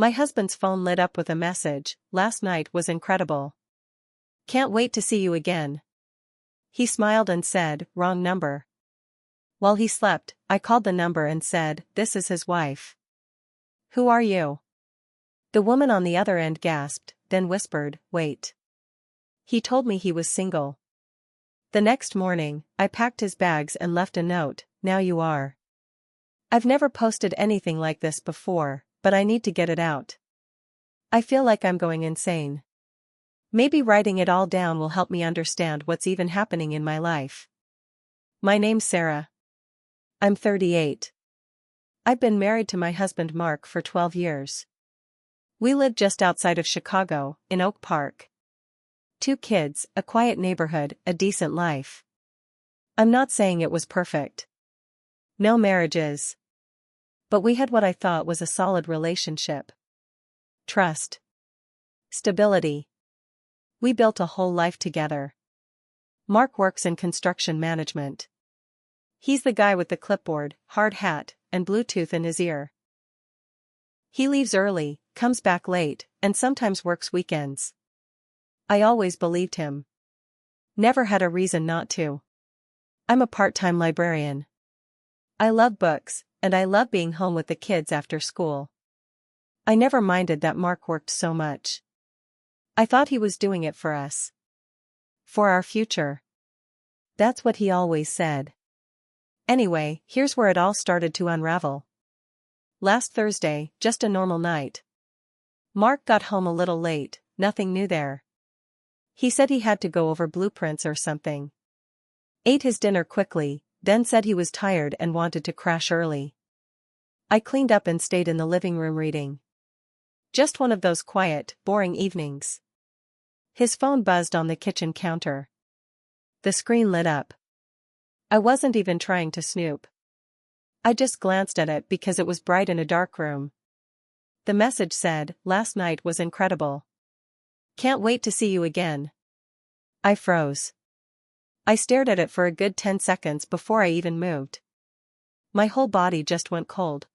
My husband's phone lit up with a message. Last night was incredible. Can't wait to see you again. He smiled and said, wrong number. While he slept, I called the number and said, this is his wife. Who are you? The woman on the other end gasped, then whispered, wait. He told me he was single. The next morning, I packed his bags and left a note, now you are. I've never posted anything like this before, but I need to get it out. I feel like I'm going insane. Maybe writing it all down will help me understand what's even happening in my life. My name's Sarah. I'm 38. I've been married to my husband Mark for 12 years. We live just outside of Chicago, in Oak Park. 2 kids, a quiet neighborhood, a decent life. I'm not saying it was perfect. No marriage is. But we had what I thought was a solid relationship. Trust. Stability. We built a whole life together. Mark works in construction management. He's the guy with the clipboard, hard hat, and Bluetooth in his ear. He leaves early, comes back late, and sometimes works weekends. I always believed him. Never had a reason not to. I'm a part-time librarian. I love books, and I love being home with the kids after school. I never minded that Mark worked so much. I thought he was doing it for us. For our future. That's what he always said. Anyway, here's where it all started to unravel. Last Thursday, just a normal night. Mark got home a little late, nothing new there. He said he had to go over blueprints or something. Ate his dinner quickly, then said he was tired and wanted to crash early. I cleaned up and stayed in the living room reading. Just one of those quiet, boring evenings. His phone buzzed on the kitchen counter. The screen lit up. I wasn't even trying to snoop. I just glanced at it because it was bright in a dark room. The message said, last night was incredible. Can't wait to see you again. I froze. I stared at it for a good 10 seconds before I even moved. My whole body just went cold.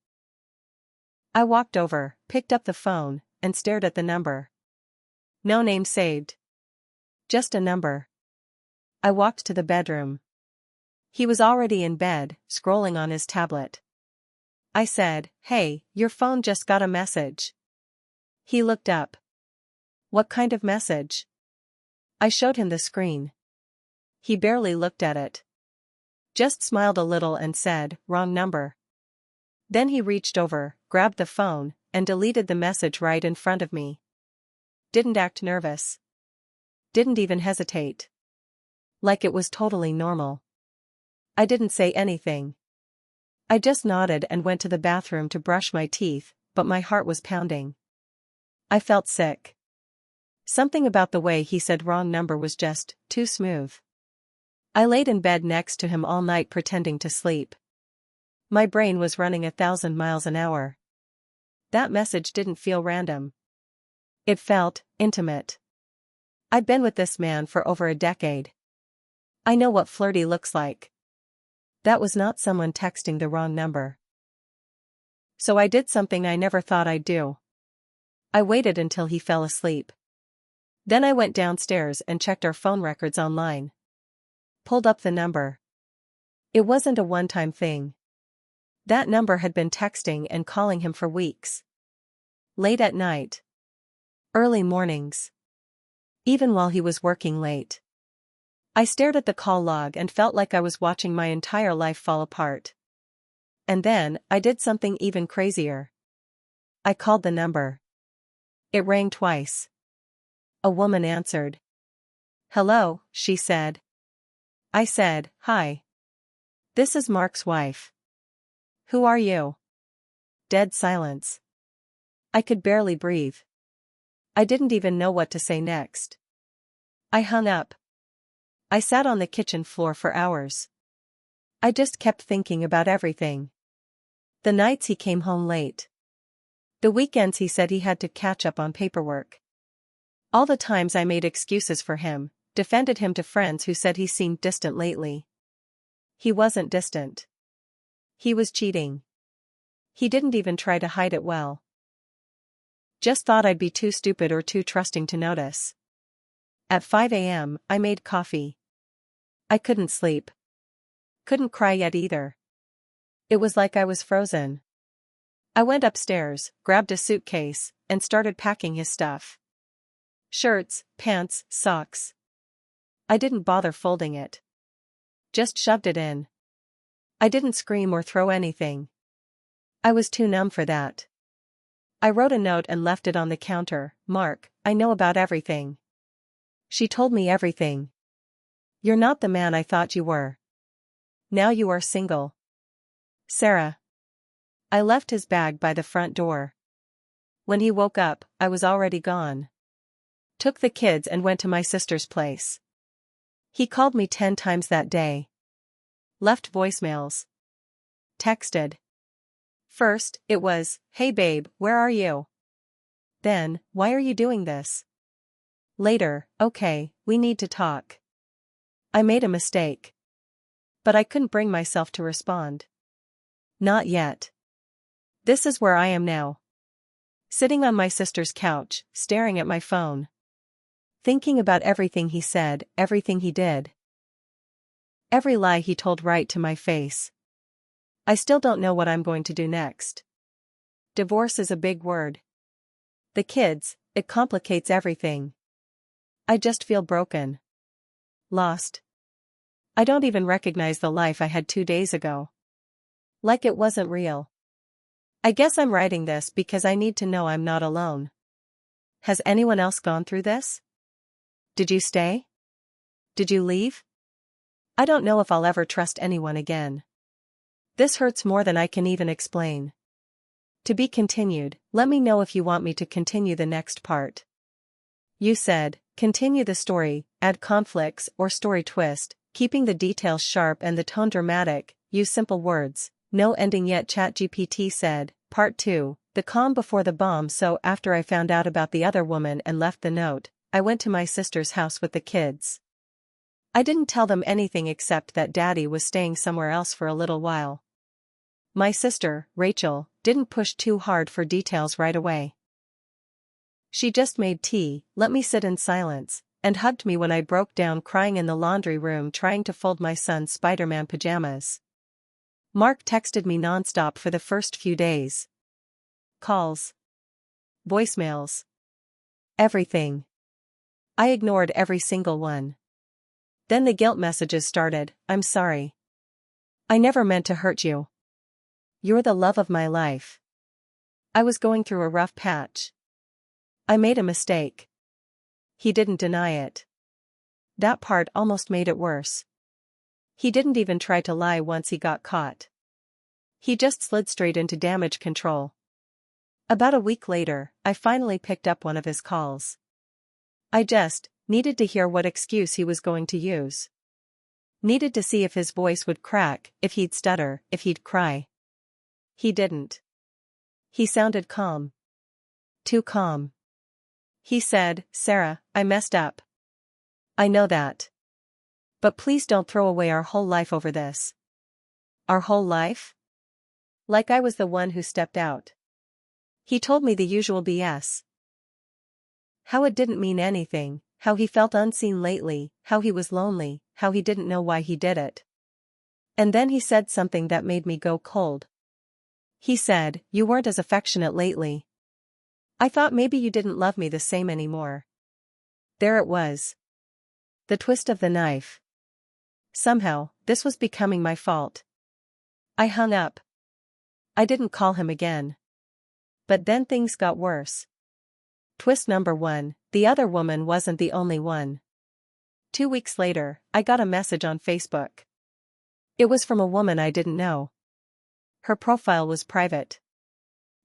I walked over, picked up the phone, and stared at the number. No name saved. Just a number. I walked to the bedroom. He was already in bed, scrolling on his tablet. I said, hey, your phone just got a message. He looked up. What kind of message? I showed him the screen. He barely looked at it. Just smiled a little and said, wrong number. Then he reached over, grabbed the phone, and deleted the message right in front of me. Didn't act nervous. Didn't even hesitate. Like it was totally normal. I didn't say anything. I just nodded and went to the bathroom to brush my teeth, but my heart was pounding. I felt sick. Something about the way he said wrong number was just too smooth. I laid in bed next to him all night pretending to sleep. My brain was running 1,000 miles an hour. That message didn't feel random. It felt intimate. I'd been with this man for over a decade. I know what flirty looks like. That was not someone texting the wrong number. So I did something I never thought I'd do. I waited until he fell asleep. Then I went downstairs and checked our phone records online. Pulled up the number. It wasn't a one-time thing. That number had been texting and calling him for weeks. Late at night. Early mornings. Even while he was working late. I stared at the call log and felt like I was watching my entire life fall apart. And then, I did something even crazier. I called the number. It rang twice. A woman answered. Hello, she said. I said, hi. This is Mark's wife. Who are you? Dead silence. I could barely breathe. I didn't even know what to say next. I hung up. I sat on the kitchen floor for hours. I just kept thinking about everything. The nights he came home late. The weekends he said he had to catch up on paperwork. All the times I made excuses for him, defended him to friends who said he seemed distant lately. He wasn't distant. He was cheating. He didn't even try to hide it well. Just thought I'd be too stupid or too trusting to notice. At 5 a.m., I made coffee. I couldn't sleep. Couldn't cry yet either. It was like I was frozen. I went upstairs, grabbed a suitcase, and started packing his stuff. Shirts, pants, socks. I didn't bother folding it. Just shoved it in. I didn't scream or throw anything. I was too numb for that. I wrote a note and left it on the counter. Mark, I know about everything. She told me everything. You're not the man I thought you were. Now you are single. Sarah. I left his bag by the front door. When he woke up, I was already gone. Took the kids and went to my sister's place. He called me 10 times that day. Left voicemails. Texted. First, it was, "Hey babe, where are you?" Then, "Why are you doing this?" Later, "Okay, we need to talk. I made a mistake." But I couldn't bring myself to respond. Not yet. This is where I am now. Sitting on my sister's couch, staring at my phone. Thinking about everything he said, everything he did. Every lie he told right to my face. I still don't know what I'm going to do next. Divorce is a big word. The kids, it complicates everything. I just feel broken. Lost. I don't even recognize the life I had 2 days ago. Like it wasn't real. I guess I'm writing this because I need to know I'm not alone. Has anyone else gone through this? Did you stay? Did you leave? I don't know if I'll ever trust anyone again. This hurts more than I can even explain. To be continued. Let me know if you want me to continue the next part. You said, continue the story, add conflicts or story twist, keeping the details sharp and the tone dramatic, use simple words, no ending yet. ChatGPT said, Part 2, the calm before the bomb. So after I found out about the other woman and left the note, I went to my sister's house with the kids. I didn't tell them anything except that Daddy was staying somewhere else for a little while. My sister, Rachel, didn't push too hard for details right away. She just made tea, let me sit in silence, and hugged me when I broke down crying in the laundry room trying to fold my son's Spider-Man pajamas. Mark texted me nonstop for the first few days. Calls. Voicemails. Everything. I ignored every single one. Then the guilt messages started, I'm sorry. I never meant to hurt you. You're the love of my life. I was going through a rough patch. I made a mistake. He didn't deny it. That part almost made it worse. He didn't even try to lie once he got caught. He just slid straight into damage control. About a week later, I finally picked up one of his calls. I just needed to hear what excuse he was going to use. Needed to see if his voice would crack, if he'd stutter, if he'd cry. He didn't. He sounded calm. Too calm. He said, Sarah, I messed up. I know that. But please don't throw away our whole life over this. Our whole life? Like I was the one who stepped out. He told me the usual BS. How it didn't mean anything, how he felt unseen lately, how he was lonely, how he didn't know why he did it. And then he said something that made me go cold. He said, you weren't as affectionate lately. I thought maybe you didn't love me the same anymore. There it was. The twist of the knife. Somehow, this was becoming my fault. I hung up. I didn't call him again. But then things got worse. Twist number 1, the other woman wasn't the only one. 2 weeks later, I got a message on Facebook. It was from a woman I didn't know. Her profile was private.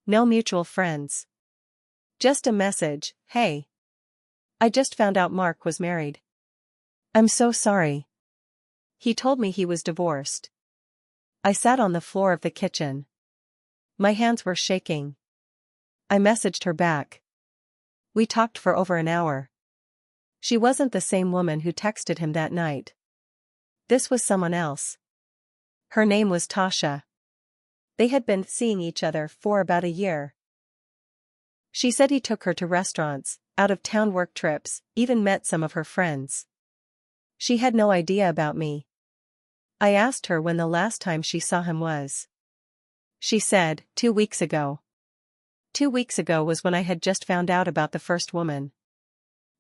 No mutual friends. Just a message, hey. I just found out Mark was married. I'm so sorry. He told me he was divorced. I sat on the floor of the kitchen. My hands were shaking. I messaged her back. We talked for over an hour. She wasn't the same woman who texted him that night. This was someone else. Her name was Tasha. They had been seeing each other for about a year. She said he took her to restaurants, out-of-town work trips, even met some of her friends. She had no idea about me. I asked her when the last time she saw him was. She said, 2 weeks ago. 2 weeks ago was when I had just found out about the first woman.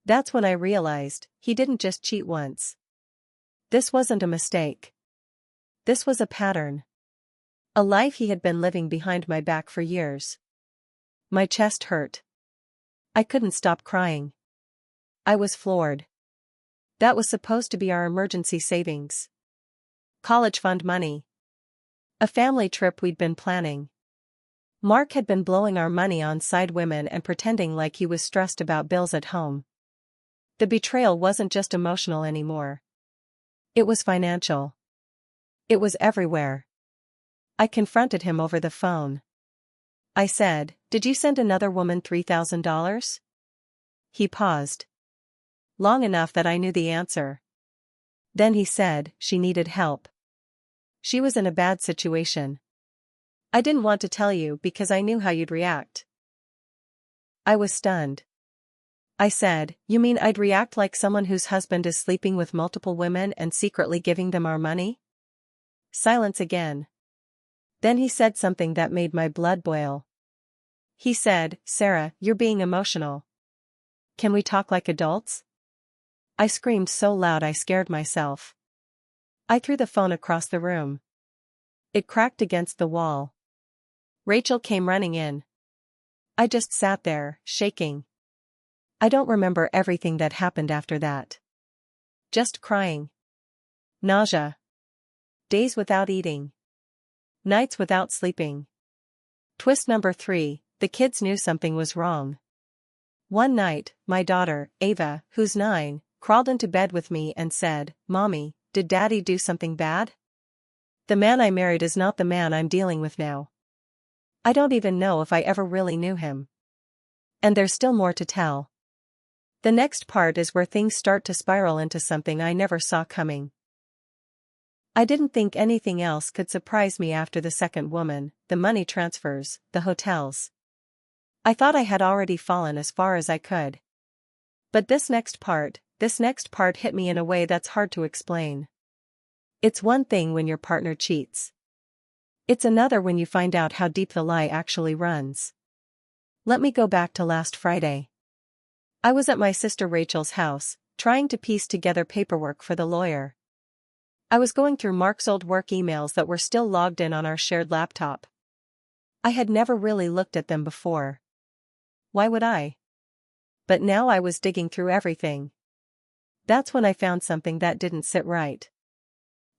That's when I realized, he didn't just cheat once. This wasn't a mistake. This was a pattern. A life he had been living behind my back for years. My chest hurt. I couldn't stop crying. I was floored. That was supposed to be our emergency savings. College fund money. A family trip we'd been planning. Mark had been blowing our money on side women and pretending like he was stressed about bills at home. The betrayal wasn't just emotional anymore. It was financial. It was everywhere. I confronted him over the phone. I said, "Did you send another woman $3,000? He paused. Long enough that I knew the answer. Then he said, "She needed help. She was in a bad situation. I didn't want to tell you because I knew how you'd react." I was stunned. I said, "You mean I'd react like someone whose husband is sleeping with multiple women and secretly giving them our money?" Silence again. Then he said something that made my blood boil. He said, "Sarah, you're being emotional. Can we talk like adults?" I screamed so loud I scared myself. I threw the phone across the room. It cracked against the wall. Rachel came running in. I just sat there, shaking. I don't remember everything that happened after that. Just crying. Nausea. Days without eating. Nights without sleeping. Twist number 3, the kids knew something was wrong. One night, my daughter, Ava, who's 9, crawled into bed with me and said, "Mommy, did Daddy do something bad? The man I married is not the man I'm dealing with now. I don't even know if I ever really knew him." And there's still more to tell. The next part is where things start to spiral into something I never saw coming. I didn't think anything else could surprise me after the second woman, the money transfers, the hotels. I thought I had already fallen as far as I could. But this next part hit me in a way that's hard to explain. It's one thing when your partner cheats. It's another when you find out how deep the lie actually runs. Let me go back to last Friday. I was at my sister Rachel's house, trying to piece together paperwork for the lawyer. I was going through Mark's old work emails that were still logged in on our shared laptop. I had never really looked at them before. Why would I? But now I was digging through everything. That's when I found something that didn't sit right.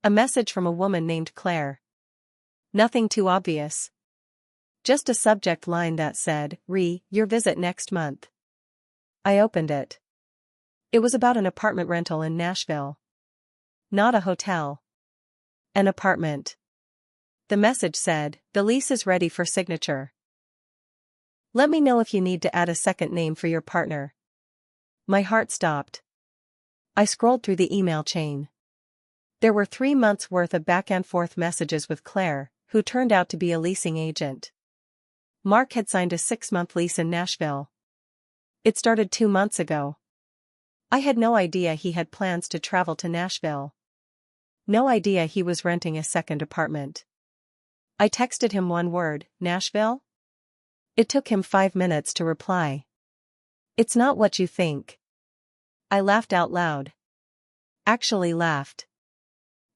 A message from a woman named Claire. Nothing too obvious. Just a subject line that said, "Your visit next month." I opened it. It was about an apartment rental in Nashville. Not a hotel. An apartment. The message said, "The lease is ready for signature. Let me know if you need to add a second name for your partner." My heart stopped. I scrolled through the email chain. There were 3 months' worth of back-and-forth messages with Claire, who turned out to be a leasing agent. Mark had signed a 6-month lease in Nashville. It started 2 months ago. I had no idea he had plans to travel to Nashville. No idea he was renting a second apartment. I texted him one word, "Nashville?" It took him 5 minutes to reply. "It's not what you think." I laughed out loud. Actually laughed.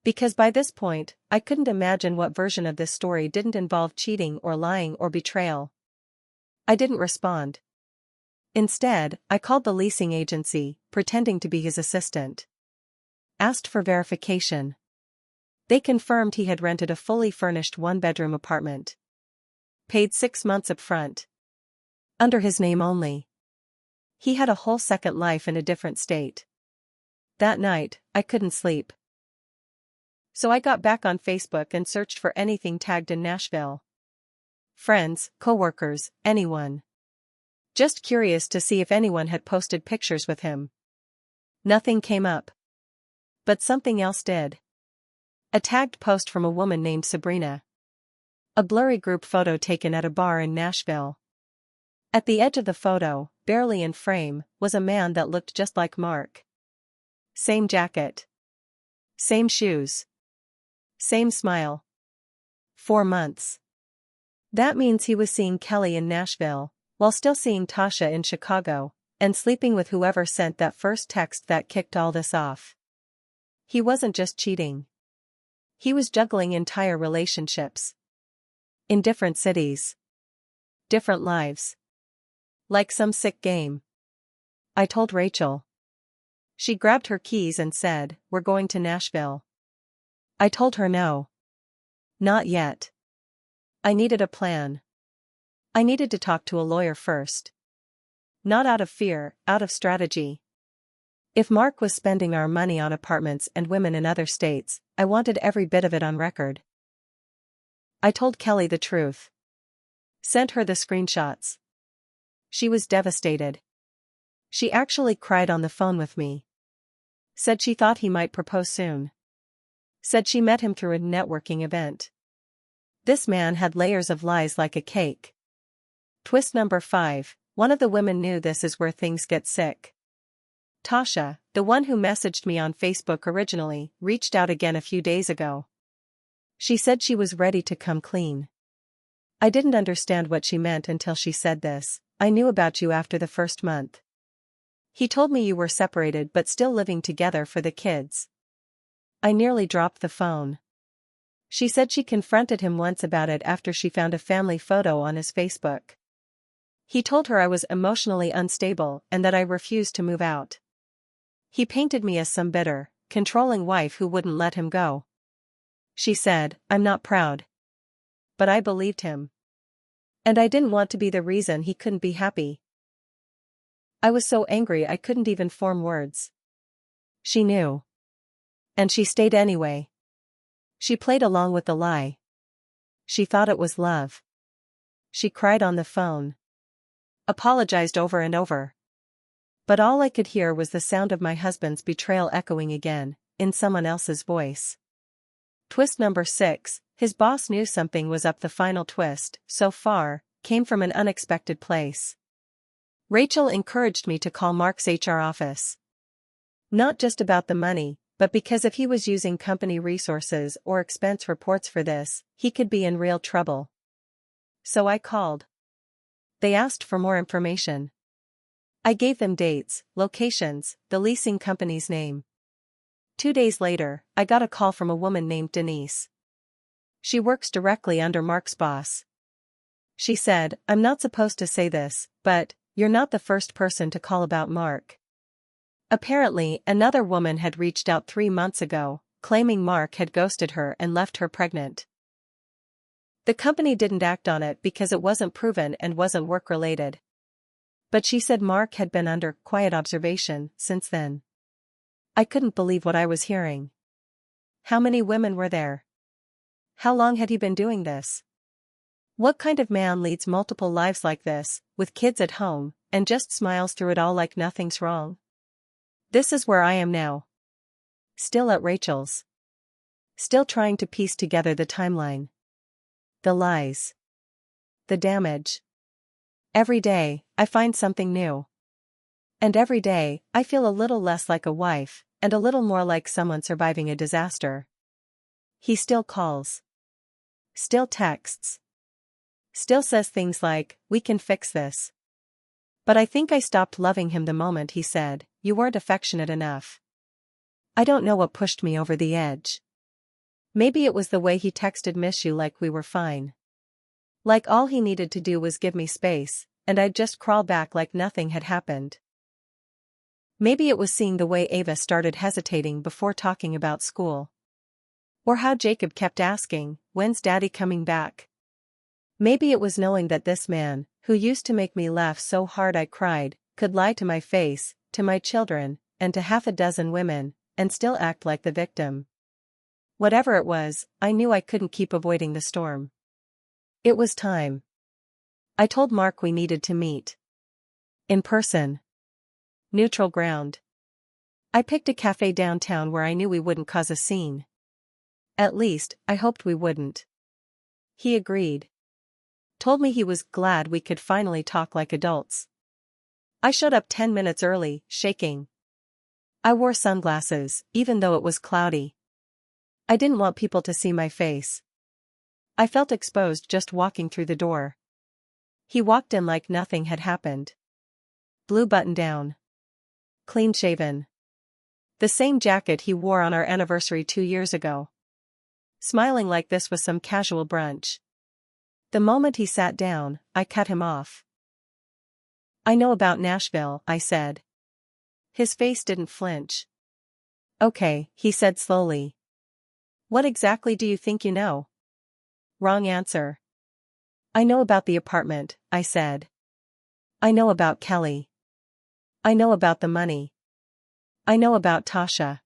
Because by this point, I couldn't imagine what version of this story didn't involve cheating or lying or betrayal. I didn't respond. Instead, I called the leasing agency, pretending to be his assistant. Asked for verification. They confirmed he had rented a fully furnished 1-bedroom apartment. Paid 6 months up front. Under his name only. He had a whole second life in a different state. That night, I couldn't sleep. So I got back on Facebook and searched for anything tagged in Nashville. Friends, coworkers, anyone. Just curious to see if anyone had posted pictures with him. Nothing came up. But something else did. A tagged post from a woman named Sabrina. A blurry group photo taken at a bar in Nashville. At the edge of the photo, barely in frame, was a man that looked just like Mark. Same jacket. Same shoes. Same smile. 4 months. That means he was seeing Kelly in Nashville, while still seeing Tasha in Chicago, and sleeping with whoever sent that first text that kicked all this off. He wasn't just cheating. He was juggling entire relationships. In different cities. Different lives. Like some sick game. I told Rachel. She grabbed her keys and said, "We're going to Nashville." I told her no. Not yet. I needed a plan. I needed to talk to a lawyer first. Not out of fear, out of strategy. If Mark was spending our money on apartments and women in other states, I wanted every bit of it on record. I told Kelly the truth. Sent her the screenshots. She was devastated. She actually cried on the phone with me. Said she thought he might propose soon. Said she met him through a networking event. This man had layers of lies like a cake. Twist number 5, one of the women knew this is where things get sick. Tasha, the one who messaged me on Facebook originally, reached out again a few days ago. She said she was ready to come clean. I didn't understand what she meant until she said this. "I knew about you after the first month. He told me you were separated but still living together for the kids." I nearly dropped the phone. She said she confronted him once about it after she found a family photo on his Facebook. He told her I was emotionally unstable and that I refused to move out. He painted me as some bitter, controlling wife who wouldn't let him go. She said, "I'm not proud." But I believed him. And I didn't want to be the reason he couldn't be happy. I was so angry I couldn't even form words. She knew. And she stayed anyway. She played along with the lie. She thought it was love. She cried on the phone. Apologized over and over. But all I could hear was the sound of my husband's betrayal echoing again, in someone else's voice. Twist number 6, his boss knew something was up. The final twist, so far, came from an unexpected place. Rachel encouraged me to call Mark's HR office. Not just about the money, but because if he was using company resources or expense reports for this, he could be in real trouble. So I called. They asked for more information. I gave them dates, locations, the leasing company's name. 2 days later, I got a call from a woman named Denise. She works directly under Mark's boss. She said, "I'm not supposed to say this, but you're not the first person to call about Mark." Apparently, another woman had reached out 3 months ago, claiming Mark had ghosted her and left her pregnant. The company didn't act on it because it wasn't proven and wasn't work-related. But she said Mark had been under quiet observation since then. I couldn't believe what I was hearing. How many women were there? How long had he been doing this? What kind of man leads multiple lives like this, with kids at home, and just smiles through it all like nothing's wrong? This is where I am now. Still at Rachel's. Still trying to piece together the timeline. The lies. The damage. Every day, I find something new. And every day, I feel a little less like a wife, and a little more like someone surviving a disaster. He still calls. Still texts. Still says things like, "We can fix this." But I think I stopped loving him the moment he said, "You weren't affectionate enough." I don't know what pushed me over the edge. Maybe it was the way he texted "miss you" like we were fine. Like all he needed to do was give me space, and I'd just crawl back like nothing had happened. Maybe it was seeing the way Ava started hesitating before talking about school. Or how Jacob kept asking, "When's Daddy coming back?" Maybe it was knowing that this man, who used to make me laugh so hard I cried, could lie to my face, to my children, and to half a dozen women, and still act like the victim. Whatever it was, I knew I couldn't keep avoiding the storm. It was time. I told Mark we needed to meet. In person. Neutral ground. I picked a cafe downtown where I knew we wouldn't cause a scene. At least, I hoped we wouldn't. He agreed. Told me he was glad we could finally talk like adults. I showed up 10 minutes early, shaking. I wore sunglasses, even though it was cloudy. I didn't want people to see my face. I felt exposed just walking through the door. He walked in like nothing had happened. Blue button down. Clean shaven. The same jacket he wore on our anniversary 2 years ago. Smiling like this was some casual brunch. The moment he sat down, I cut him off. I know about Nashville, I said. His face didn't flinch. Okay, he said slowly. What exactly do you think you know? Wrong answer. I know about the apartment, I said. I know about Kelly. I know about the money. I know about Tasha.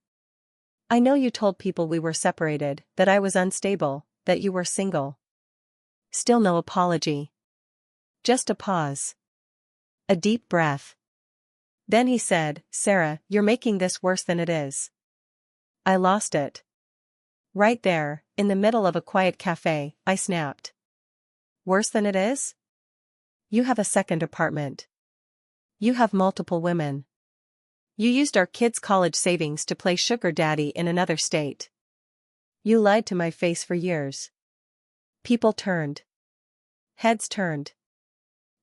I know you told people we were separated, that I was unstable, that you were single. Still no apology. Just a pause. A deep breath. Then he said, Sarah, you're making this worse than it is. I lost it. Right there, in the middle of a quiet cafe, I snapped. Worse than it is? You have a second apartment. You have multiple women. You used our kids' college savings to play sugar daddy in another state. You lied to my face for years. People turned. Heads turned.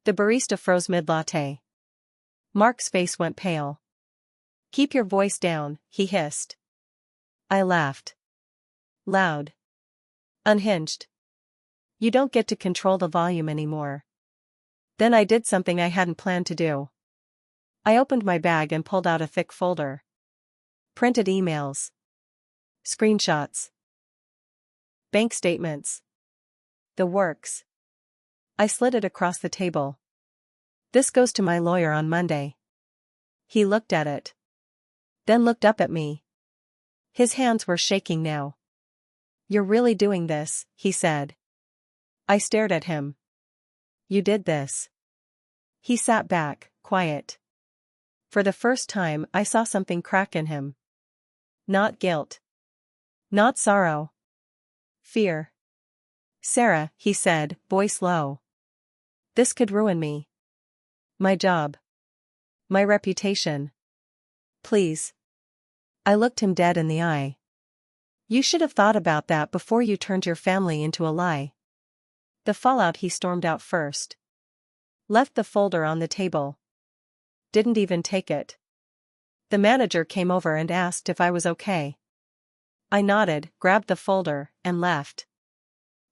The barista froze mid-latte. Mark's face went pale. Keep your voice down, he hissed. I laughed. Loud. Unhinged. You don't get to control the volume anymore. Then I did something I hadn't planned to do. I opened my bag and pulled out a thick folder. Printed emails. Screenshots. Bank statements. The works. I slid it across the table. This goes to my lawyer on Monday. He looked at it. Then looked up at me. His hands were shaking now. You're really doing this, he said. I stared at him. You did this. He sat back, quiet. For the first time, I saw something crack in him. Not guilt. Not sorrow. Fear. Sarah, he said, voice low. This could ruin me. My job. My reputation. Please. I looked him dead in the eye. You should have thought about that before you turned your family into a lie. The fallout. He stormed out first. Left the folder on the table. Didn't even take it. The manager came over and asked if I was okay. I nodded, grabbed the folder, and left.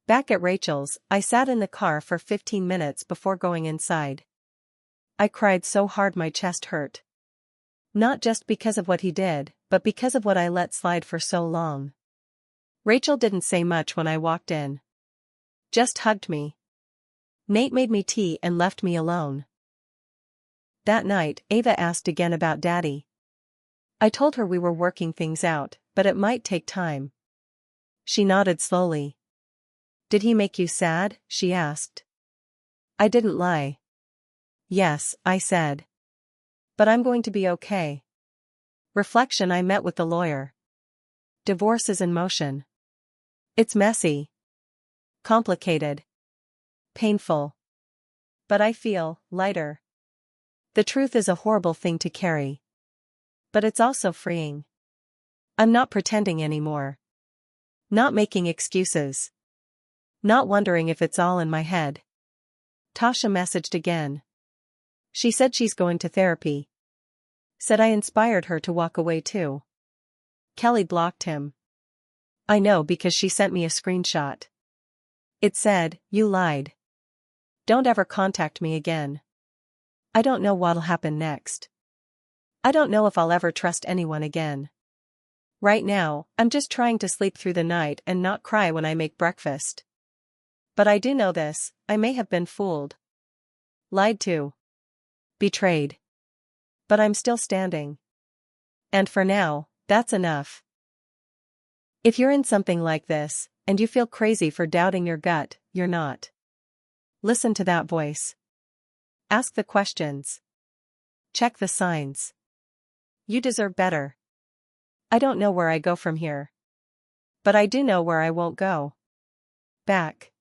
Back at Rachel's, I sat in the car for 15 minutes before going inside. I cried so hard my chest hurt. Not just because of what he did, but because of what I let slide for so long. Rachel didn't say much when I walked in. Just hugged me. Nate made me tea and left me alone. That night, Ava asked again about Daddy. I told her we were working things out, but it might take time. She nodded slowly. Did he make you sad? She asked. I didn't lie. Yes, I said. But I'm going to be okay. Reflection. I met with the lawyer. Divorce is in motion. It's messy. Complicated. Painful. But I feel lighter. The truth is a horrible thing to carry. But it's also freeing. I'm not pretending anymore. Not making excuses. Not wondering if it's all in my head. Tasha messaged again. She said she's going to therapy. Said I inspired her to walk away too. Kelly blocked him. I know because she sent me a screenshot. It said, you lied. Don't ever contact me again. I don't know what'll happen next. I don't know if I'll ever trust anyone again. Right now, I'm just trying to sleep through the night and not cry when I make breakfast. But I do know this, I may have been fooled. Lied to. Betrayed. But I'm still standing. And for now, that's enough. If you're in something like this, and you feel crazy for doubting your gut, you're not. Listen to that voice. Ask the questions. Check the signs. You deserve better. I don't know where I go from here. But I do know where I won't go. Back.